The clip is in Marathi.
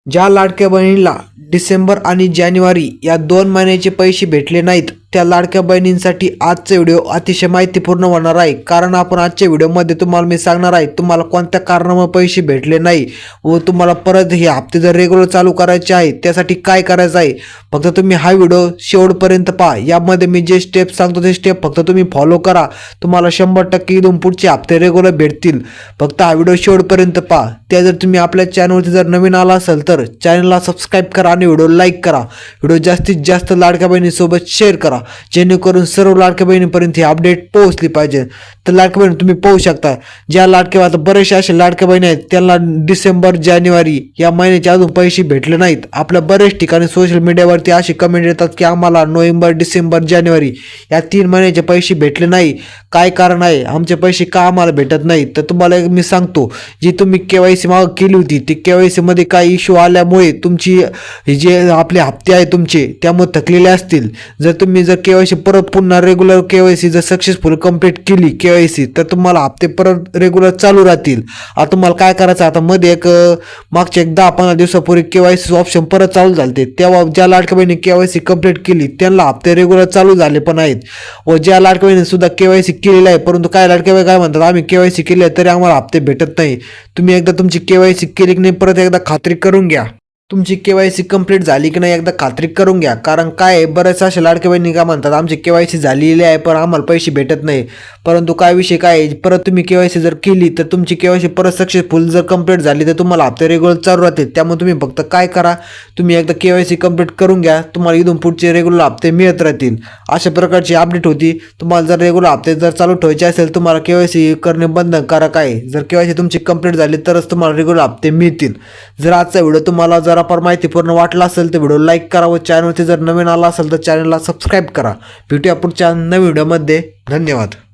ज्या लाडक्या बहिणीला डिसेंबर आणि जानेवारी या 2 महिन्याचे पैसे भेटले नाहीत त्या लाडक्या बहिणींसाठी आजचा व्हिडिओ अतिशय माहितीपूर्ण होणार आहे। कारण आपण आजच्या व्हिडिओमध्ये तुम्हाला मी सांगणार आहे तुम्हाला कोणत्या कारणामुळे पैसे भेटले नाही व तुम्हाला परत हे हप्ते जर रेग्युलर चालू करायचे आहे त्यासाठी काय करायचं आहे। फक्त तुम्ही हा व्हिडिओ शेवटपर्यंत पहा। यामध्ये मी जे स्टेप सांगतो ते स्टेप फक्त तुम्ही फॉलो करा, तुम्हाला 100% इथून पुढचे हप्ते रेग्युलर भेटतील। फक्त हा व्हिडिओ शेवटपर्यंत पहा। त्या जर तुम्ही आपल्या चॅनलवरती जर नवीन आला असाल तर चॅनलला सबस्क्राईब करा आणि व्हिडिओ लाईक करा। व्हिडिओ जास्तीत जास्त लाडक्या बहिणींसोबत शेअर करा जेणेकरून सर्व लाडक्या बहिणींपर्यंत ही अपडेट पोहोचली पाहिजे। तर लाडक्या बहिणी तुम्ही पाहू शकता ज्या लाडक्या आता बरेचशा अशा लाडक्या बहिणी आहेत त्यांना डिसेंबर जानेवारी या महिन्याचे अजून पैसे भेटले नाहीत। आपल्या बरेच ठिकाणी सोशल मीडियावरती अशी कमेंट येतात की आम्हाला नोव्हेंबर डिसेंबर जानेवारी या 3 महिन्याचे पैसे भेटले नाही, काय कारण आहे, आमचे पैसे का आम्हाला भेटत नाही। तर तुम्हाला मी सांगतो जी तुम्ही केवायसी माग केली होती ती केवायसी मध्ये काही इश्यू आल्यामुळे तुमची जे आपले हप्ते आहे तुमचे त्यामुळे थकलेले असतील। जर तुम्ही जर केवायसी परत पुन्हा रेग्युलर केवायसी जर सक्सेसफुल कंप्लीट केली केवायसी तर तुम्हाला हप्ते परत रेग्युलर चालू राहतील। आता तुम्हाला काय करायचं, आता मध्ये एक मागच्या 10-15 दिवसापूर्वी केवायसी ऑप्शन परत चालू झाले तेव्हा ज्या लाडक्या बहिणी केवायसी कंप्लीट केली त्यांना हप्ते रेग्युलर चालू झाले पण आहेत व ज्या लाडक्या बहिणी सुद्धा केवायसी केलेली आहे परंतु काय लाडक्या बहिणी काय म्हणतात आम्ही केवायसी केली आहे तरी आम्हाला हप्ते भेटत नाही। तुम्ही एकदा तुमची केवायसी केली की नाही परत एकदा खात्री करून घ्या, तुमची केवायसी कंप्लीट झाली की नाही एकदा खात्री करून घ्या। कारण काय आहे बरेच अशा लाडक्या बहिणी काय म्हणतात आमची केवायसी झालेली आहे पण आम्हाला पैसे भेटत नाही, परंतु काय विषय काय आहे परत तुम्ही केवायसी जर केली तर तुमची केवायसी परत सक्सेसफुल जर कंप्लीट झाली तर तुम्हाला हप्ते रेग्युलर चालू राहतील। त्यामुळे तुम्ही फक्त काय करा तुम्ही एकदा केवायसी कंप्लीट करून घ्या, तुम्हाला इथून पुढचे रेग्युलर हप्ते मिळत राहतील। अशा प्रकारची अपडेट होती। तुम्हाला जर रेग्युलर हप्ते जर चालू ठेवायचे असेल तुम्हाला केवायसी करणे बंधनकारक आहे। जर केवायसी तुमची कंप्लीट झाली तरच तुम्हाला रेग्युलर हप्ते मिळतील। जर आजचा व्हिडिओ तुम्हाला जर फार माहितीपूर्ण वाटला असेल तर व्हिडिओ लाईक करा व चॅनलवरती जर नवीन आला असेल तर चॅनलला सबस्क्राईब करा। भेटूया पुढच्या नवीन व्हिडिओमध्ये। धन्यवाद।